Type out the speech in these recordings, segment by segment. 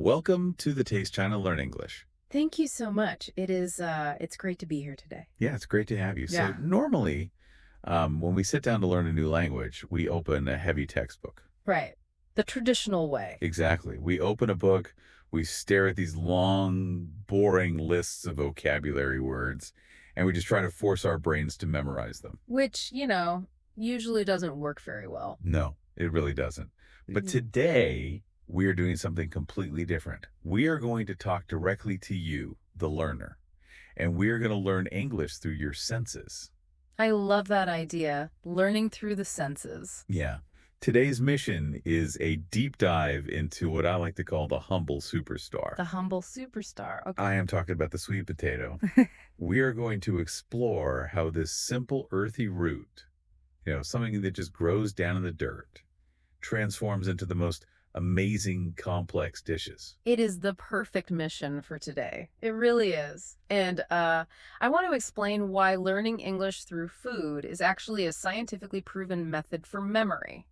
Welcome to the Taste China Learn English. Thank you so much. It's great to be here today. Yeah, it's great to have you. So Yeah. normally, when we sit down to learn a new language, we open a heavy textbook. Right. The traditional way. Exactly. We open a book, we stare at these long, boring lists of vocabulary words, and we just try to force our brains to memorize them. Which, usually doesn't work very well. No, it really doesn't. But Mhm. today, we are doing something completely different. We are going to talk directly to you, the learner, and we are going to learn English through your senses. I love that idea. Learning through the senses. Yeah. Today's mission is a deep dive into what I like to call the humble superstar. The humble superstar. I Okay. am talking about the sweet potato. We are going to explore how this simple earthy root, something that just grows down in the dirt, transforms into the most amazing complex dishes. It is the perfect mission for today. It really is. And I want to explain why learning English through food is actually a scientifically proven method for memory.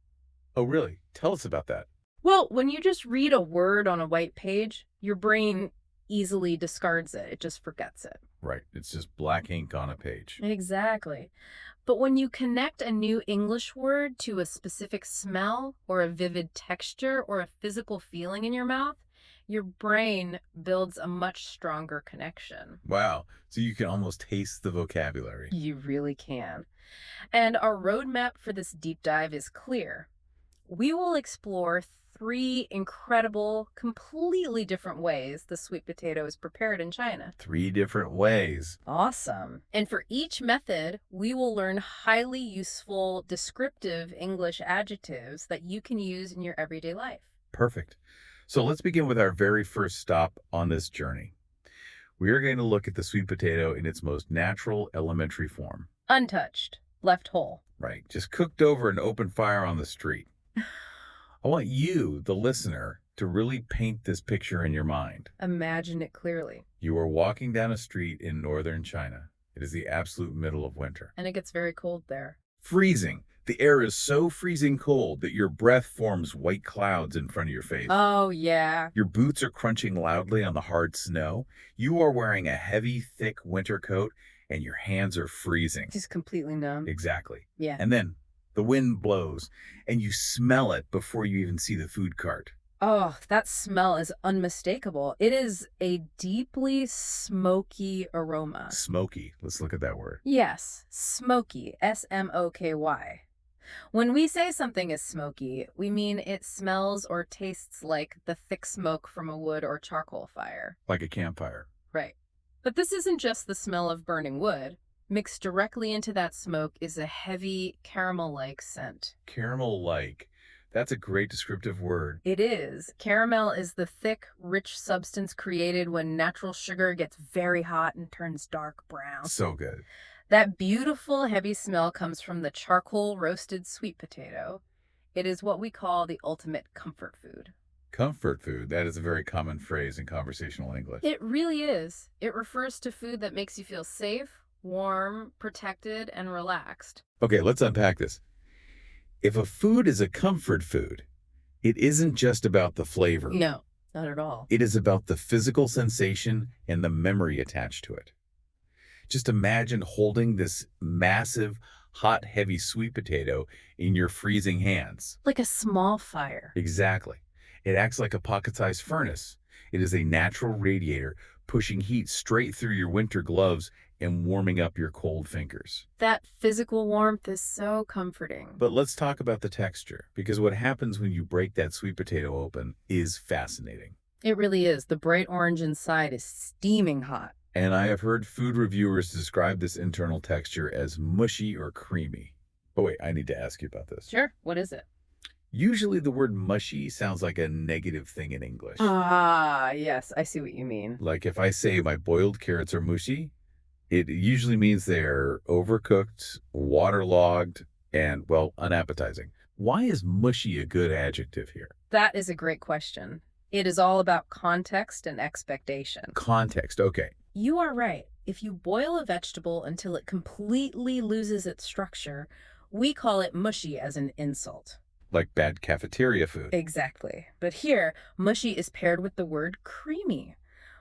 Oh, really? Tell us about that. Well, when you just read a word on a white page, your brain easily discards it. It just forgets it. Right. It's just black ink on a page. Exactly. But when you connect a new English word to a specific smell or a vivid texture or a physical feeling in your mouth, your brain builds a much stronger connection. Wow. So you can almost taste the vocabulary. You really can. And our roadmap for this deep dive is clear. We will explore three incredible, completely different ways the sweet potato is prepared in China. 3 different ways. Awesome. And for each method, we will learn highly useful descriptive English adjectives that you can use in your everyday life. Perfect. So let's begin with our very first stop on this journey. We are going to look at the sweet potato in its most natural elementary form. Untouched, left whole. Right. Just cooked over an open fire on the street. I want you, the listener, to really paint this picture in your mind. Imagine it clearly. You are walking down a street in northern China. It is the absolute middle of winter. And it gets very cold there. Freezing. The air is so freezing cold that your breath forms white clouds in front of your face. Oh, yeah. Your boots are crunching loudly on the hard snow. You are wearing a heavy, thick winter coat, and your hands are freezing. Just completely numb. Exactly. Yeah. And then the wind blows, and you smell it before you even see the food cart. Oh, that smell is unmistakable. It is a deeply smoky aroma. Smoky. Let's look at that word. Yes, smoky, S-M-O-K-Y. When we say something is smoky, we mean it smells or tastes like the thick smoke from a wood or charcoal fire. Like a campfire. Right. But this isn't just the smell of burning wood. Mixed directly into that smoke is a heavy caramel-like scent. Caramel-like. That's a great descriptive word. It is. Caramel is the thick, rich substance created when natural sugar gets very hot and turns dark brown. So good. That beautiful, heavy smell comes from the charcoal roasted sweet potato. It is what we call the ultimate comfort food. Comfort food. That is a very common phrase in conversational English. It really is. It refers to food that makes you feel safe, warm, protected, and relaxed. Okay, let's unpack this. If a food is a comfort food, it isn't just about the flavor. No, not at all. It is about the physical sensation and the memory attached to it. Just imagine holding this massive, hot, heavy sweet potato in your freezing hands. Like a small fire. Exactly. It acts like a pocket-sized furnace. It is a natural radiator pushing heat straight through your winter gloves and warming up your cold fingers. That physical warmth is so comforting. But let's talk about the texture, because what happens when you break that sweet potato open is fascinating. It really is. The bright orange inside is steaming hot. And I have heard food reviewers describe this internal texture as mushy or creamy. But wait, I need to ask you about this. Sure. What is it? Usually the word mushy sounds like a negative thing in English. Ah, yes, I see what you mean. Like if I say my boiled carrots are mushy, it usually means they're overcooked, waterlogged, and, well, unappetizing. Why is mushy a good adjective here? That is a great question. It is all about context and expectation. Context, okay. You are right. If you boil a vegetable until it completely loses its structure, we call it mushy as an insult. Like bad cafeteria food. Exactly. But here, mushy is paired with the word creamy.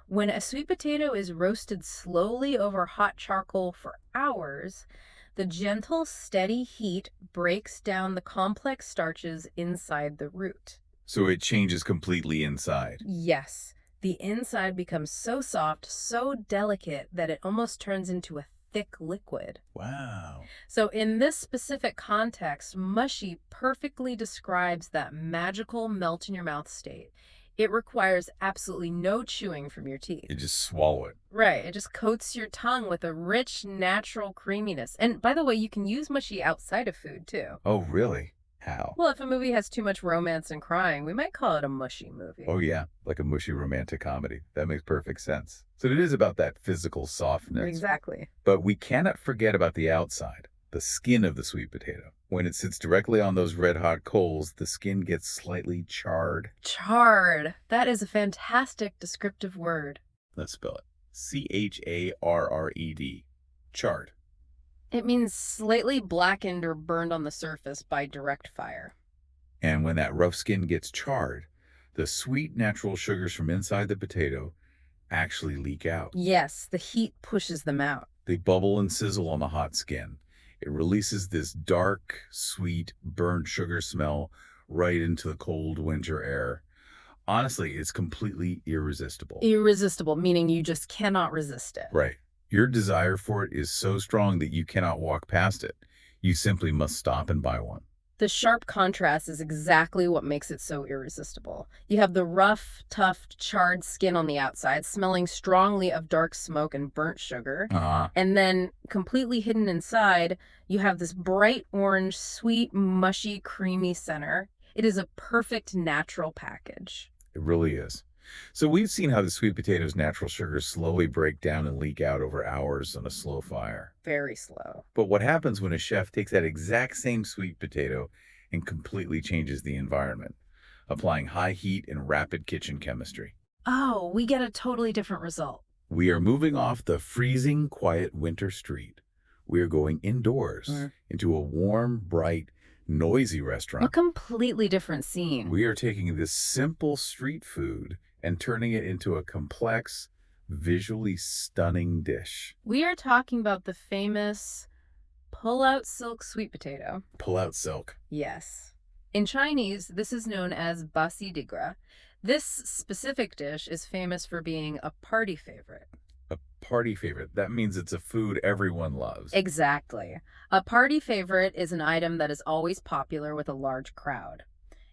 When a sweet potato is roasted slowly over hot charcoal for hours, the gentle, steady heat breaks down the complex starches inside the root. So it changes completely inside. Yes, the inside becomes so soft, so delicate that it almost turns into a thick liquid. Wow. So, in this specific context, mushy perfectly describes that magical melt in your mouth state. It requires absolutely no chewing from your teeth. You just swallow it. Right, it just coats your tongue with a rich, natural creaminess. And by the way, you can use mushy outside of food too. Oh, really? How? Well, if a movie has too much romance and crying, we might call it a mushy movie. Oh, yeah. Like a mushy romantic comedy. That makes perfect sense. So it is about that physical softness. Exactly. But we cannot forget about the outside, the skin of the sweet potato. When it sits directly on those red hot coals, the skin gets slightly charred. Charred. That is a fantastic descriptive word. Let's spell it. Charred. Charred. It means slightly blackened or burned on the surface by direct fire. And when that rough skin gets charred, the sweet natural sugars from inside the potato actually leak out. Yes, the heat pushes them out. They bubble and sizzle on the hot skin. It releases this dark, sweet, burnt sugar smell right into the cold winter air. Honestly, it's completely irresistible. Irresistible, meaning you just cannot resist it. Right. Your desire for it is so strong that you cannot walk past it. You simply must stop and buy one. The sharp contrast is exactly what makes it so irresistible. You have the rough, tough, charred skin on the outside, smelling strongly of dark smoke and burnt sugar. And then, completely hidden inside, you have this bright orange, sweet, mushy, creamy center. It is a perfect natural package. It really is. So we've seen how the sweet potato's natural sugars slowly break down and leak out over hours on a slow fire. Very slow. But what happens when a chef takes that exact same sweet potato and completely changes the environment, applying high heat and rapid kitchen chemistry? Oh, we get a totally different result. We are moving off the freezing, quiet winter street. We are going indoors into a warm, bright, noisy A restaurant. completely different scene. We are taking this simple street food and turning it into a complex, visually stunning dish. We are talking about the famous pull-out silk sweet potato. Pull out silk. Yes. In Chinese, this is known as basi digra. This specific dish is famous for being a party favorite. A party favorite. That means it's a food everyone loves. Exactly. A party favorite is an item that is always popular with a large crowd.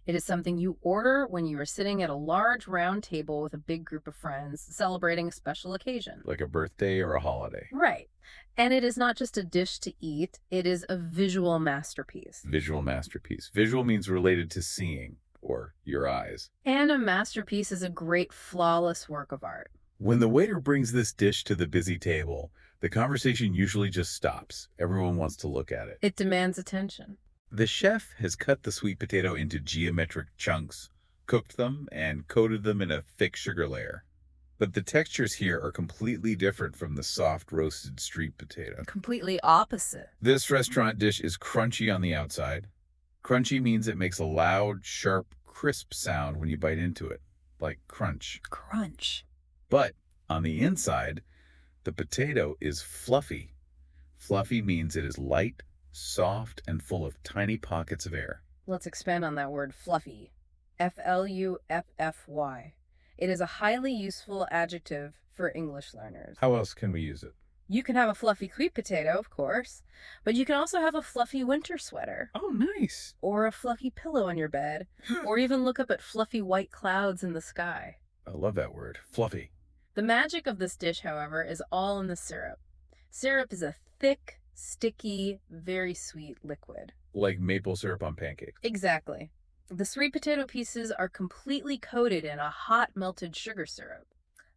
It is something you order when you are sitting at a large round table with a big group of friends celebrating a special occasion. Like a birthday or a holiday. Right. And it is not just a dish to eat, it is a visual masterpiece. Visual masterpiece. Visual means related to seeing, or your eyes. And a masterpiece is a great, flawless work of art. When the waiter brings this dish to the busy table, the conversation usually just stops. Everyone wants to look at it. It demands attention. The chef has cut the sweet potato into geometric chunks, cooked them, and coated them in a thick sugar layer. But the textures here are completely different from the soft roasted street potato. Completely opposite. This restaurant dish is crunchy on the outside. Crunchy means it makes a loud, sharp, crisp sound when you bite into it, like crunch. Crunch. But on the inside, the potato is fluffy. Fluffy means it is light, soft, and full of tiny pockets of air. Let's expand on that word, fluffy. F-L-U-F-F-Y. It is a highly useful adjective for English learners. How else can we use it? You can have a fluffy sweet potato, of course, but you can also have a fluffy winter sweater, Oh, nice. or a fluffy pillow on your bed, or even look up at fluffy white clouds in the sky. I love that word, fluffy. The magic of this dish, however, is all in the syrup. Syrup is a thick, sticky, very sweet liquid. Like maple syrup on pancakes. Exactly. The sweet potato pieces are completely coated in a hot melted sugar syrup.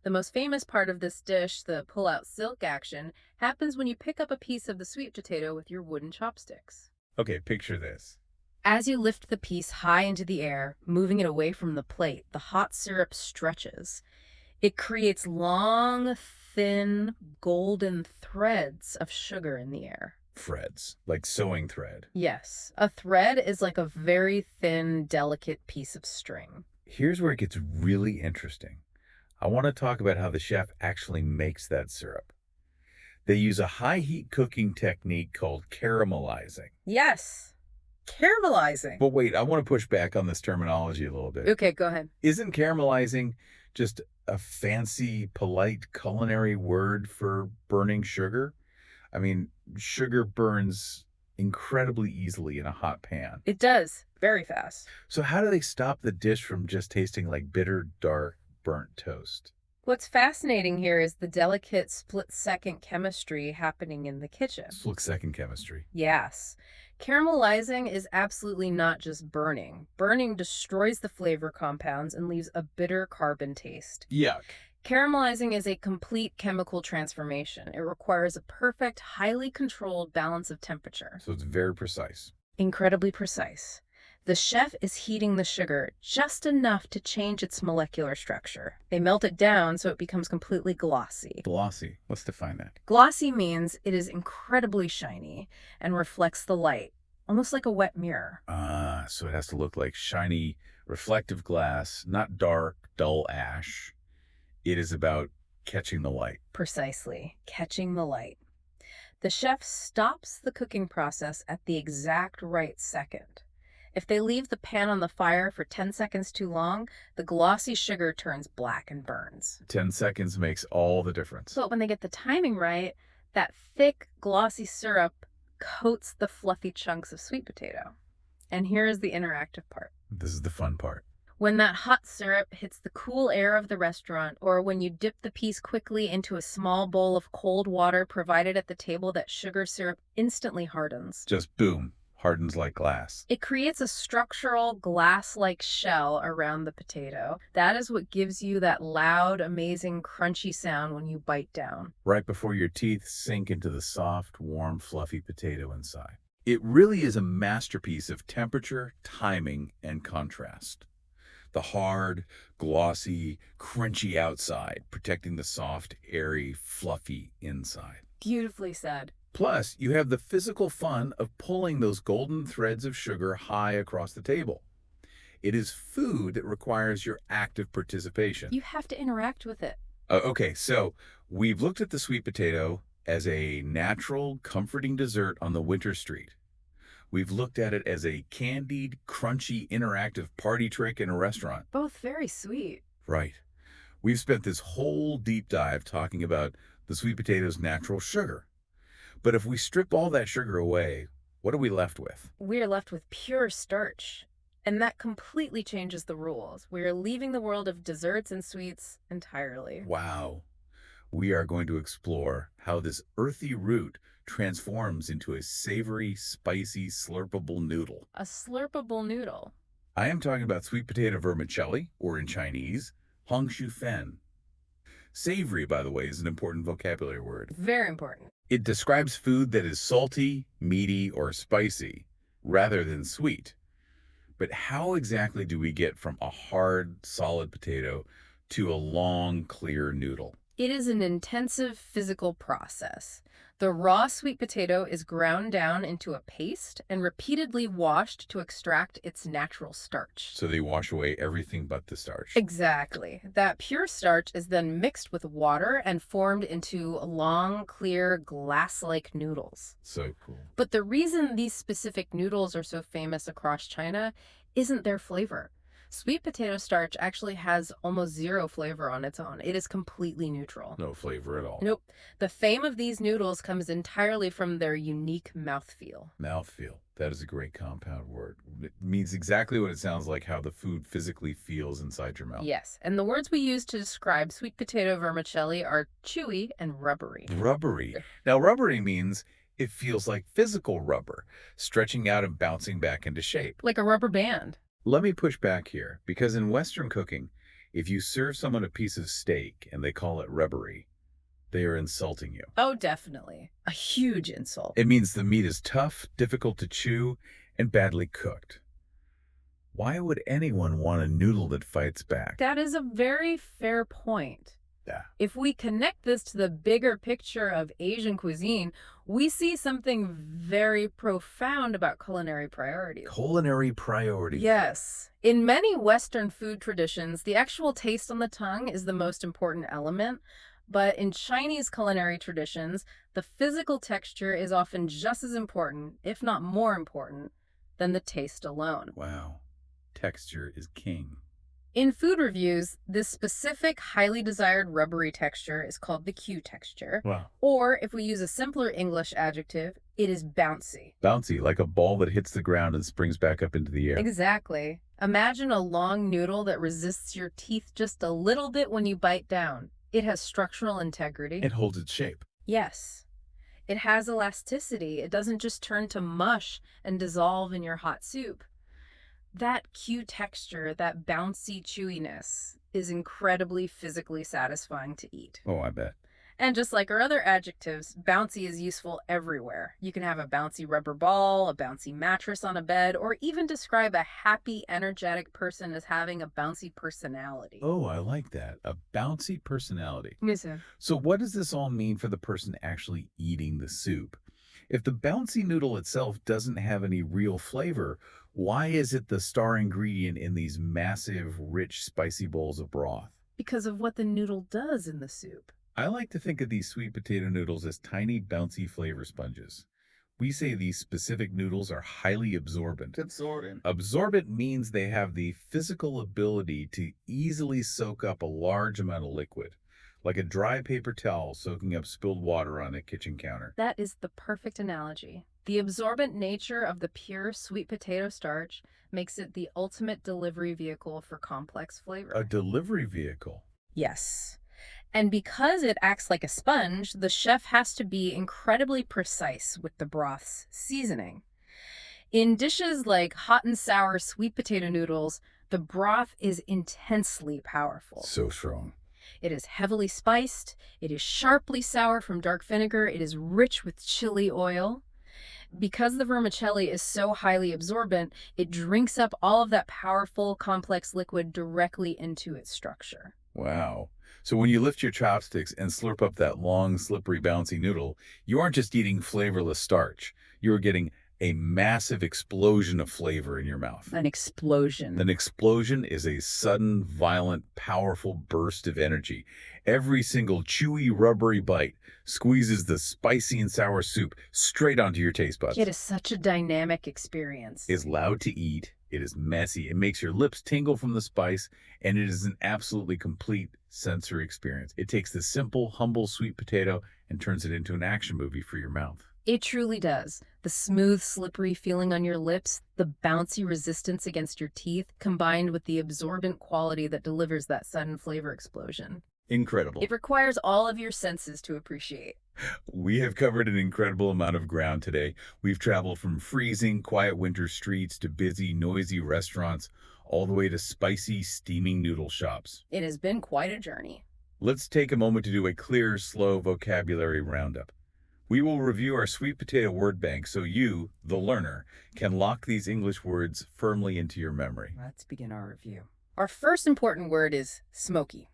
The most famous part of this dish, the pull-out silk action, happens when you pick up a piece of the sweet potato with your wooden chopsticks. Okay, picture this. As you lift the piece high into the air, moving it away from the plate, the hot syrup stretches. It creates long, thin, golden threads of sugar in the air. threads, like sewing thread. Yes, a thread is like a very thin, delicate piece of string. Here's where it gets really interesting. I want to talk about how the chef actually makes that syrup. They use a high heat cooking technique called caramelizing. Yes, caramelizing. But wait, I want to push back on this terminology a little bit. Okay, go ahead. Isn't caramelizing just a fancy, polite culinary word for burning sugar? I mean, sugar burns incredibly easily in a hot pan. It does, very fast. So how do they stop the dish from just tasting like bitter, dark, burnt toast? What's fascinating here is the delicate split-second chemistry happening in the kitchen. Split-second chemistry. Yes. Caramelizing is absolutely not just burning. Burning destroys the flavor compounds and leaves a bitter carbon taste. Yuck. Caramelizing is a complete chemical transformation. It requires a perfect, highly controlled balance of temperature. So it's very precise. Incredibly precise. The chef is heating the sugar just enough to change its molecular structure. They melt it down so it becomes completely glossy. Glossy. Let's define that. Glossy means it is incredibly shiny and reflects the light, almost like a wet mirror. So it has to look like shiny, reflective glass, not dark, dull ash. It is about catching the light. Precisely, catching the light. The chef stops the cooking process at the exact right second. If they leave the pan on the fire for 10 seconds too long, the glossy sugar turns black and burns. 10 seconds makes all the difference. But when they get the timing right, that thick, glossy syrup coats the fluffy chunks of sweet potato. And here is the interactive part. This is the fun part. When that hot syrup hits the cool air of the restaurant, or when you dip the piece quickly into a small bowl of cold water provided at the table, that sugar syrup instantly hardens. Just boom. Hardens like glass. It creates a structural glass-like shell around the potato. That is what gives you that loud, amazing, crunchy sound when you bite down. Right before your teeth sink into the soft, warm, fluffy potato inside. It really is a masterpiece of temperature, timing, and contrast. The hard, glossy, crunchy outside, protecting the soft, airy, fluffy inside. Beautifully said. Plus, you have the physical fun of pulling those golden threads of sugar high across the table. It is food that requires your active participation. You have to interact with it. Okay, so we've looked at the sweet potato as a natural, comforting dessert on the winter street. We've looked at it as a candied, crunchy, interactive party trick in a restaurant. Both very sweet. Right. We've spent this whole deep dive talking about the sweet potato's natural sugar. But if we strip all that sugar away, what are we left with? We're left with pure starch. And that completely changes the rules. We are leaving the world of desserts and sweets entirely. Wow. We are going to explore how this earthy root transforms into a savory, spicy, slurpable noodle. A slurpable noodle. I am talking about sweet potato vermicelli, or in Chinese, hong shu fen. Savory, by the way, is an important vocabulary word. Very important. It describes food that is salty, meaty, or spicy, rather than sweet. But how exactly do we get from a hard, solid potato to a long, clear noodle? It is an intensive physical process. The raw sweet potato is ground down into a paste and repeatedly washed to extract its natural starch. So they wash away everything but the starch. Exactly. That pure starch is then mixed with water and formed into long, clear, glass-like noodles. So cool. But the reason these specific noodles are so famous across China isn't their flavor. Sweet potato starch actually has almost zero flavor on its own. It is completely neutral. No flavor at all. Nope. The fame of these noodles comes entirely from their unique mouthfeel. Mouthfeel. That is a great compound word. It means exactly what it sounds like, how the food physically feels inside your mouth. Yes, and the words we use to describe sweet potato vermicelli are chewy and rubbery. Rubbery. Now, rubbery means it feels like physical rubber, stretching out and bouncing back into shape. Like a rubber band. Let me push back here, because in Western cooking, if you serve someone a piece of steak and they call it rubbery, they are insulting you. Oh, definitely. A huge insult. It means the meat is tough, difficult to chew, and badly cooked. Why would anyone want a noodle that fights back? That is a very fair point. Yeah. If we connect this to the bigger picture of Asian cuisine, we see something very profound about culinary priorities. Culinary priorities. Yes. In many Western food traditions, the actual taste on the tongue is the most important element. But in Chinese culinary traditions, the physical texture is often just as important, if not more important, than the taste alone. Wow. Texture is king. In food reviews, this specific, highly desired rubbery texture is called the Q texture. Wow. Or, if we use a simpler English adjective, it is bouncy. Bouncy, like a ball that hits the ground and springs back up into the air. Exactly. Imagine a long noodle that resists your teeth just a little bit when you bite down. It has structural integrity. It holds its shape. Yes. It has elasticity. It doesn't just turn to mush and dissolve in your hot soup. That Q texture, that bouncy chewiness, is incredibly physically satisfying to eat. Oh, I bet. And just like our other adjectives, bouncy is useful everywhere. You can have a bouncy rubber ball, a bouncy mattress on a bed, or even describe a happy, energetic person as having a bouncy personality. Oh, I like that. A bouncy personality. Yes, sir. So what does this all mean for the person actually eating the soup? If the bouncy noodle itself doesn't have any real flavor, why is it the star ingredient in these massive, rich, spicy bowls of broth? Because of what the noodle does in the soup. I like to think of these sweet potato noodles as tiny, bouncy flavor sponges. We say these specific noodles are highly absorbent. Absorbent. Absorbent means they have the physical ability to easily soak up a large amount of liquid, like a dry paper towel soaking up spilled water on a kitchen counter. That is the perfect analogy. The absorbent nature of the pure sweet potato starch makes it the ultimate delivery vehicle for complex flavor. A delivery vehicle. Yes. And because it acts like a sponge, the chef has to be incredibly precise with the broth's seasoning. In dishes like hot and sour sweet potato noodles, the broth is intensely powerful. So strong. It is heavily spiced, it is sharply sour from dark vinegar, it is rich with chili oil. Because the vermicelli is so highly absorbent, it drinks up all of that powerful, complex liquid directly into its structure. Wow. So when you lift your chopsticks and slurp up that long, slippery, bouncy noodle, you aren't just eating flavorless starch. You're getting a massive explosion of flavor in your mouth. An explosion. An explosion is a sudden, violent, powerful burst of energy. Every single chewy, rubbery bite squeezes the spicy and sour soup straight onto your taste buds. It is such a dynamic experience. It's loud to eat. It is messy. It makes your lips tingle from the spice, and it is an absolutely complete sensory experience. It takes the simple, humble sweet potato and turns it into an action movie for your mouth. It truly does. The smooth, slippery feeling on your lips, the bouncy resistance against your teeth, combined with the absorbent quality that delivers that sudden flavor explosion. Incredible. It requires all of your senses to appreciate. We have covered an incredible amount of ground today. We've traveled from freezing, quiet winter streets to busy, noisy restaurants, all the way to spicy, steaming noodle shops. It has been quite a journey. Let's take a moment to do a clear, slow vocabulary roundup. We will review our sweet potato word bank so you, the learner, can lock these English words firmly into your memory. Let's begin our review. Our first important word is smoky.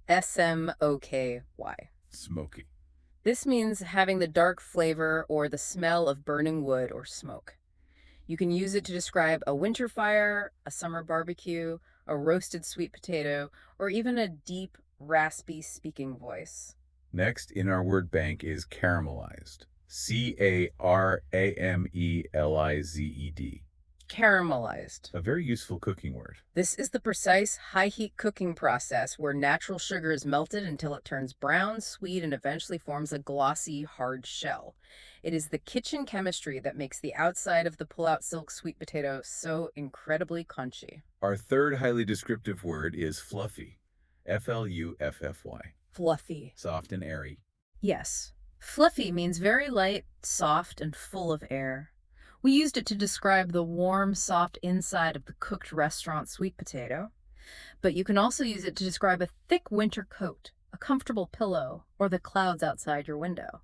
S-M-O-K-Y. Smoky. This means having the dark flavor or the smell of burning wood or smoke. You can use it to describe a winter fire, a summer barbecue, a roasted sweet potato, or even a deep, raspy speaking voice. Next in our word bank is caramelized. C-A-R-A-M-E-L-I-Z-E-D. Caramelized. A very useful cooking word. This is the precise high-heat cooking process where natural sugar is melted until it turns brown, sweet, and eventually forms a glossy, hard shell. It is the kitchen chemistry that makes the outside of the pull-out silk sweet potato so incredibly crunchy. Our third highly descriptive word is fluffy. F-L-U-F-F-Y. Fluffy. Soft and airy. Yes. Fluffy means very light, soft, and full of air. We used it to describe the warm, soft inside of the cooked restaurant sweet potato. But you can also use it to describe a thick winter coat, a comfortable pillow, or the clouds outside your window.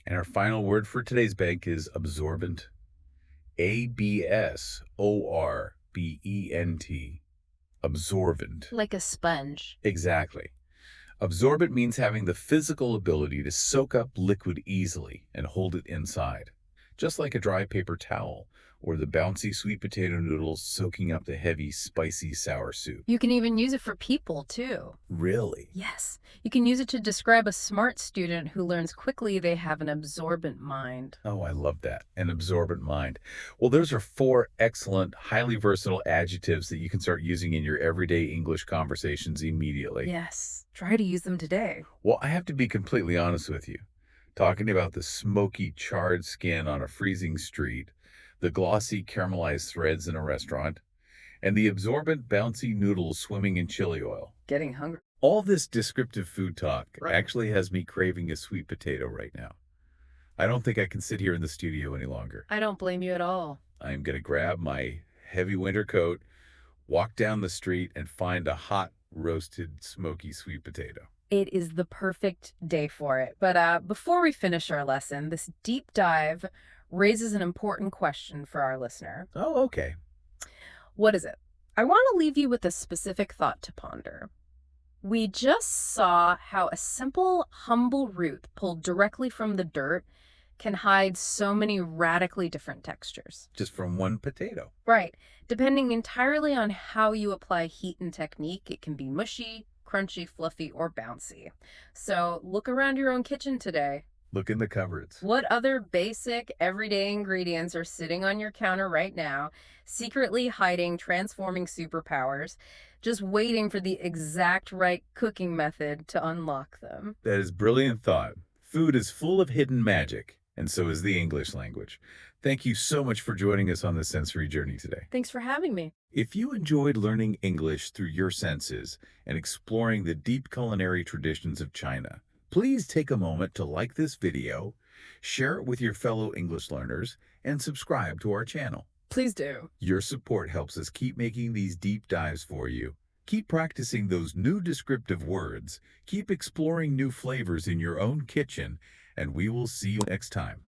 And our final word for today's bank is absorbent. A-B-S-O-R-B-E-N-T. Absorbent. Like a sponge. Exactly. Absorbent means having the physical ability to soak up liquid easily and hold it inside, just like a dry paper towel or the bouncy sweet potato noodles soaking up the heavy, spicy sour soup. You can even use it for people, too. Really? Yes, you can use it to describe a smart student who learns quickly. They have an absorbent mind. Oh, I love that. An absorbent mind. Well, those are four excellent, highly versatile adjectives that you can start using in your everyday English conversations immediately. Yes, try to use them today. Well, I have to be completely honest with you. Talking about the smoky, charred skin on a freezing street, the glossy, caramelized threads in a restaurant, and the absorbent, bouncy noodles swimming in chili oil. Getting hungry. All this descriptive food talk Right. actually has me craving a sweet potato right now. I don't think I can sit here in the studio any longer. I don't blame you at all. I'm going to grab my heavy winter coat, walk down the street, and find a hot, roasted, smoky sweet potato. It is the perfect day for it. But before we finish our lesson, this deep dive raises an important question for our listener. Oh, okay. What is it? I want to leave you with a specific thought to ponder. We just saw how a simple, humble root pulled directly from the dirt can hide so many radically different textures. Just from one potato. Right. Depending entirely on how you apply heat and technique, it can be mushy, crunchy, fluffy, or bouncy. So look around your own kitchen today. Look in the cupboards. What other basic, everyday ingredients are sitting on your counter right now, secretly hiding transforming superpowers, just waiting for the exact right cooking method to unlock them? That is brilliant thought. Food is full of hidden magic, and so is the English language. Thank you so much for joining us on this sensory journey today. Thanks for having me. If you enjoyed learning English through your senses and exploring the deep culinary traditions of China, please take a moment to like this video, share it with your fellow English learners, and subscribe to our channel. Please do. Your support helps us keep making these deep dives for you. Keep practicing those new descriptive words, keep exploring new flavors in your own kitchen, and we will see you next time.